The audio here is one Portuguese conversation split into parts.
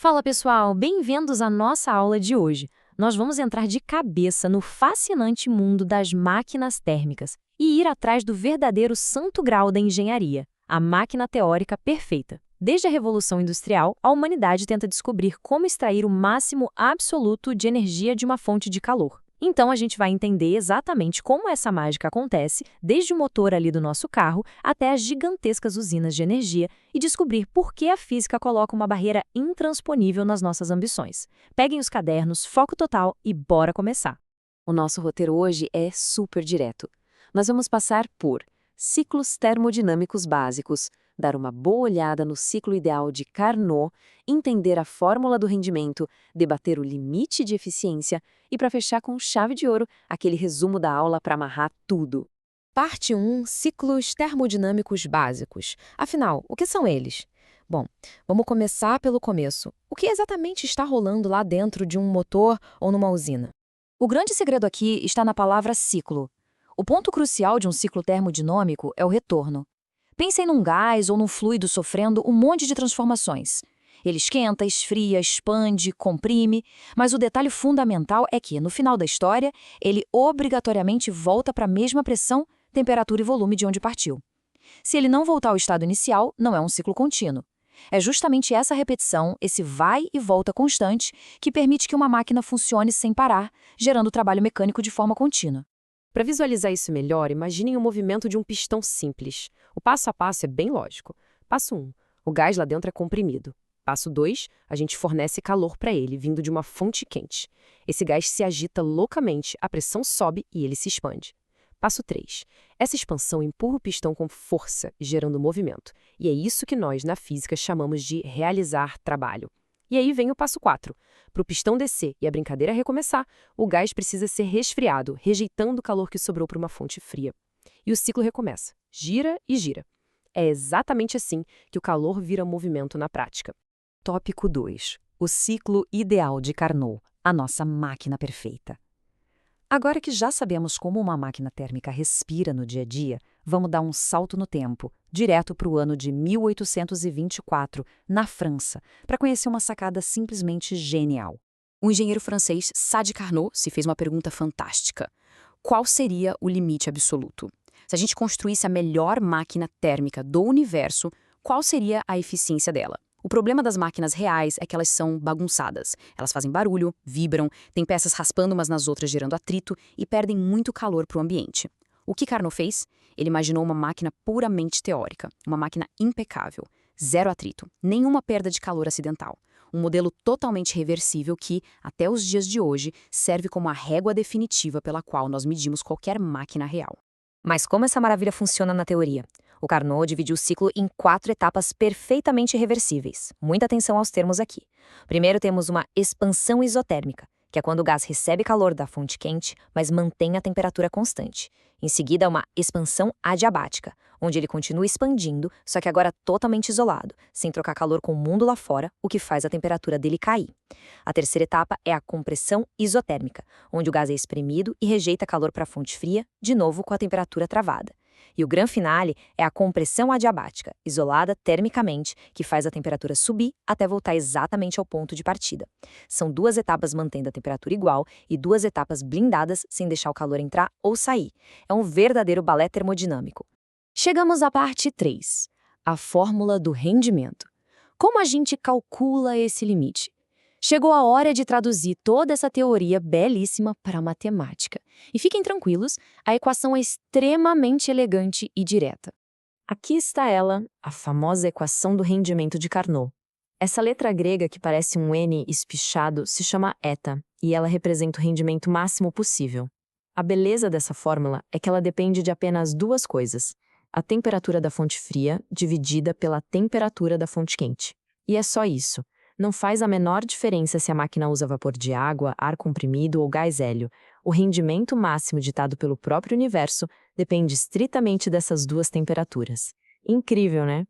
Fala pessoal, bem-vindos à nossa aula de hoje. Nós vamos entrar de cabeça no fascinante mundo das máquinas térmicas e ir atrás do verdadeiro santo grau da engenharia, a máquina teórica perfeita. Desde a Revolução Industrial, a humanidade tenta descobrir como extrair o máximo absoluto de energia de uma fonte de calor. Então a gente vai entender exatamente como essa mágica acontece, desde o motor ali do nosso carro até as gigantescas usinas de energia e descobrir por que a física coloca uma barreira intransponível nas nossas ambições. Peguem os cadernos, foco total e bora começar. O nosso roteiro hoje é super direto. Nós vamos passar por ciclos termodinâmicos básicos, dar uma boa olhada no ciclo ideal de Carnot, entender a fórmula do rendimento, debater o limite de eficiência e, para fechar com chave de ouro, aquele resumo da aula para amarrar tudo. Parte 1. Ciclos termodinâmicos básicos. Afinal, o que são eles? Bom, vamos começar pelo começo. O que exatamente está rolando lá dentro de um motor ou numa usina? O grande segredo aqui está na palavra ciclo. O ponto crucial de um ciclo termodinâmico é o retorno. Pensem num gás ou num fluido sofrendo um monte de transformações. Ele esquenta, esfria, expande, comprime, mas o detalhe fundamental é que, no final da história, ele obrigatoriamente volta para a mesma pressão, temperatura e volume de onde partiu. Se ele não voltar ao estado inicial, não é um ciclo contínuo. É justamente essa repetição, esse vai e volta constante, que permite que uma máquina funcione sem parar, gerando trabalho mecânico de forma contínua. Para visualizar isso melhor, imaginem o movimento de um pistão simples. O passo a passo é bem lógico. Passo 1. O gás lá dentro é comprimido. Passo 2. A gente fornece calor para ele, vindo de uma fonte quente. Esse gás se agita loucamente, a pressão sobe e ele se expande. Passo 3. Essa expansão empurra o pistão com força, gerando movimento. E é isso que nós, na física, chamamos de realizar trabalho. E aí vem o passo 4. Para o pistão descer e a brincadeira recomeçar, o gás precisa ser resfriado, rejeitando o calor que sobrou para uma fonte fria. E o ciclo recomeça. Gira e gira. É exatamente assim que o calor vira movimento na prática. Tópico 2. O ciclo ideal de Carnot, a nossa máquina perfeita. Agora que já sabemos como uma máquina térmica respira no dia a dia, vamos dar um salto no tempo, direto para o ano de 1824, na França, para conhecer uma sacada simplesmente genial. O engenheiro francês Sadi Carnot se fez uma pergunta fantástica. Qual seria o limite absoluto? Se a gente construísse a melhor máquina térmica do universo, qual seria a eficiência dela? O problema das máquinas reais é que elas são bagunçadas. Elas fazem barulho, vibram, têm peças raspando umas nas outras gerando atrito e perdem muito calor para o ambiente. O que Carnot fez? Ele imaginou uma máquina puramente teórica, uma máquina impecável, zero atrito, nenhuma perda de calor acidental. Um modelo totalmente reversível que, até os dias de hoje, serve como a régua definitiva pela qual nós medimos qualquer máquina real. Mas como essa maravilha funciona na teoria? O Carnot dividiu o ciclo em 4 etapas perfeitamente reversíveis. Muita atenção aos termos aqui. Primeiro temos uma expansão isotérmica, que é quando o gás recebe calor da fonte quente, mas mantém a temperatura constante. Em seguida, uma expansão adiabática, onde ele continua expandindo, só que agora totalmente isolado, sem trocar calor com o mundo lá fora, o que faz a temperatura dele cair. A terceira etapa é a compressão isotérmica, onde o gás é espremido e rejeita calor para a fonte fria, de novo com a temperatura travada. E o grande finale é a compressão adiabática, isolada termicamente, que faz a temperatura subir até voltar exatamente ao ponto de partida. São 2 etapas mantendo a temperatura igual e 2 etapas blindadas sem deixar o calor entrar ou sair. É um verdadeiro balé termodinâmico. Chegamos à parte 3, a fórmula do rendimento. Como a gente calcula esse limite? Chegou a hora de traduzir toda essa teoria belíssima para a matemática. E fiquem tranquilos, a equação é extremamente elegante e direta. Aqui está ela, a famosa equação do rendimento de Carnot. Essa letra grega que parece um N espichado se chama eta, e ela representa o rendimento máximo possível. A beleza dessa fórmula é que ela depende de apenas 2 coisas: a temperatura da fonte fria dividida pela temperatura da fonte quente. E é só isso. Não faz a menor diferença se a máquina usa vapor de água, ar comprimido ou gás hélio. O rendimento máximo ditado pelo próprio universo depende estritamente dessas 2 temperaturas. Incrível, né?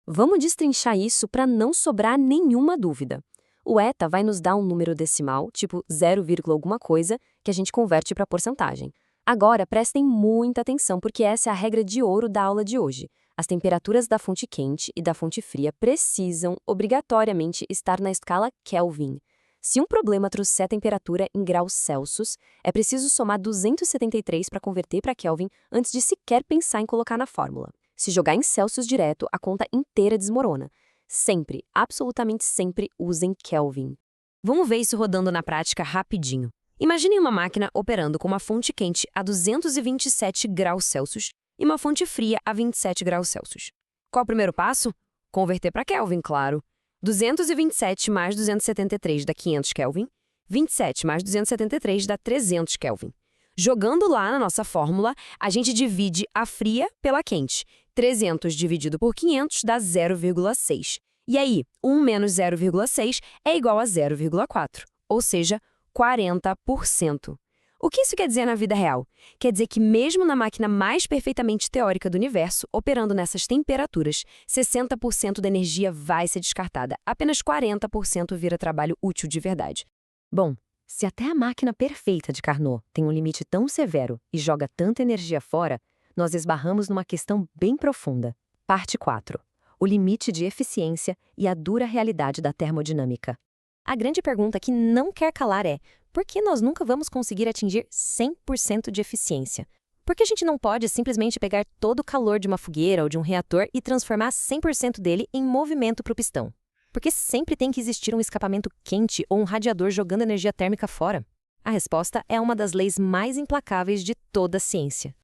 Vamos destrinchar isso para não sobrar nenhuma dúvida. O eta vai nos dar um número decimal, tipo 0, alguma coisa, que a gente converte para porcentagem. Agora, prestem muita atenção porque essa é a regra de ouro da aula de hoje. As temperaturas da fonte quente e da fonte fria precisam, obrigatoriamente, estar na escala Kelvin. Se um problema trouxer a temperatura em graus Celsius, é preciso somar 273 para converter para Kelvin antes de sequer pensar em colocar na fórmula. Se jogar em Celsius direto, a conta inteira desmorona. Sempre, absolutamente sempre, usem Kelvin. Vamos ver isso rodando na prática rapidinho. Imagine uma máquina operando com uma fonte quente a 227 graus Celsius e uma fonte fria a 27 graus Celsius. Qual o primeiro passo? Converter para Kelvin, claro. 227 mais 273 dá 500 Kelvin, 27 mais 273 dá 300 Kelvin. Jogando lá na nossa fórmula, a gente divide a fria pela quente. 300 dividido por 500 dá 0,6. E aí, 1 menos 0,6 é igual a 0,4, ou seja, 40%. O que isso quer dizer na vida real? Quer dizer que mesmo na máquina mais perfeitamente teórica do universo, operando nessas temperaturas, 60% da energia vai ser descartada, apenas 40% vira trabalho útil de verdade. Bom, se até a máquina perfeita de Carnot tem um limite tão severo e joga tanta energia fora, nós esbarramos numa questão bem profunda. Parte 4. O limite de eficiência e a dura realidade da termodinâmica. A grande pergunta que não quer calar é: por que nós nunca vamos conseguir atingir 100% de eficiência? Por que a gente não pode simplesmente pegar todo o calor de uma fogueira ou de um reator e transformar 100% dele em movimento para o pistão? Por que sempre tem que existir um escapamento quente ou um radiador jogando energia térmica fora? A resposta é uma das leis mais implacáveis de toda a ciência.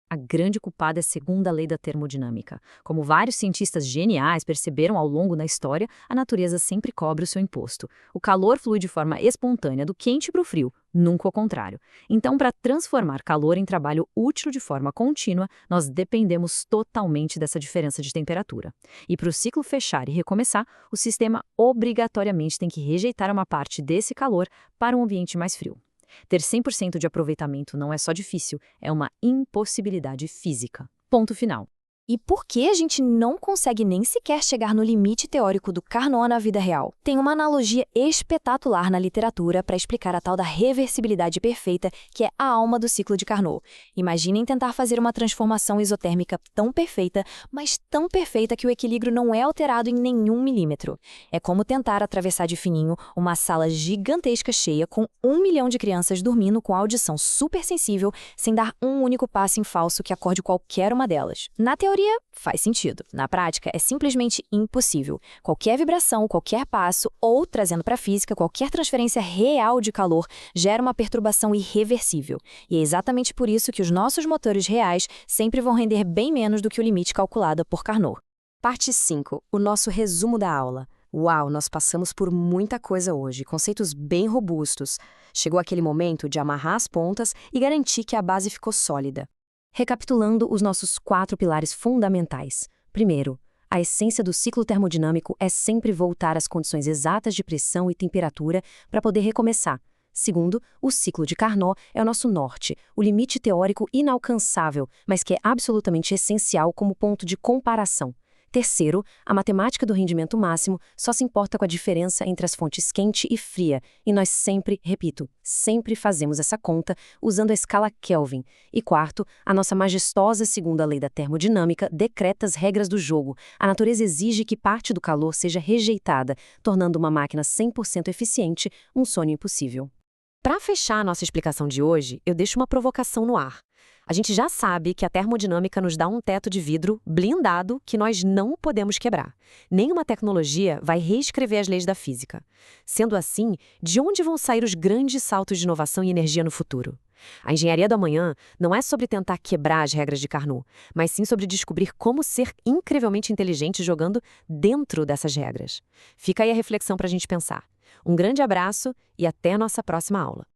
A grande culpada é a segunda lei da termodinâmica. Como vários cientistas geniais perceberam ao longo da história, a natureza sempre cobra o seu imposto. O calor flui de forma espontânea do quente para o frio, nunca o contrário. Então, para transformar calor em trabalho útil de forma contínua, nós dependemos totalmente dessa diferença de temperatura. E para o ciclo fechar e recomeçar, o sistema obrigatoriamente tem que rejeitar uma parte desse calor para um ambiente mais frio. Ter 100% de aproveitamento não é só difícil, é uma impossibilidade física. Ponto final. E por que a gente não consegue nem sequer chegar no limite teórico do Carnot na vida real? Tem uma analogia espetacular na literatura para explicar a tal da reversibilidade perfeita, que é a alma do ciclo de Carnot. Imaginem tentar fazer uma transformação isotérmica tão perfeita, mas tão perfeita que o equilíbrio não é alterado em nenhum milímetro. É como tentar atravessar de fininho uma sala gigantesca cheia com 1 milhão de crianças dormindo com audição super sensível, sem dar um único passo em falso que acorde qualquer uma delas. Na teoria, faz sentido. Na prática, é simplesmente impossível. Qualquer vibração, qualquer passo, ou, trazendo para a física, qualquer transferência real de calor gera uma perturbação irreversível. E é exatamente por isso que os nossos motores reais sempre vão render bem menos do que o limite calculado por Carnot. Parte 5. O nosso resumo da aula. Uau, nós passamos por muita coisa hoje, conceitos bem robustos. Chegou aquele momento de amarrar as pontas e garantir que a base ficou sólida. Recapitulando os nossos 4 pilares fundamentais. Primeiro, a essência do ciclo termodinâmico é sempre voltar às condições exatas de pressão e temperatura para poder recomeçar. Segundo, o ciclo de Carnot é o nosso norte, o limite teórico inalcançável, mas que é absolutamente essencial como ponto de comparação. Terceiro, a matemática do rendimento máximo só se importa com a diferença entre as fontes quente e fria, e nós sempre, repito, sempre fazemos essa conta usando a escala Kelvin. E quarto, a nossa majestosa segunda lei da termodinâmica decreta as regras do jogo. A natureza exige que parte do calor seja rejeitada, tornando uma máquina 100% eficiente um sonho impossível. Para fechar a nossa explicação de hoje, eu deixo uma provocação no ar. A gente já sabe que a termodinâmica nos dá um teto de vidro blindado que nós não podemos quebrar. Nenhuma tecnologia vai reescrever as leis da física. Sendo assim, de onde vão sair os grandes saltos de inovação e energia no futuro? A engenharia do amanhã não é sobre tentar quebrar as regras de Carnot, mas sim sobre descobrir como ser incrivelmente inteligente jogando dentro dessas regras. Fica aí a reflexão para a gente pensar. Um grande abraço e até a nossa próxima aula.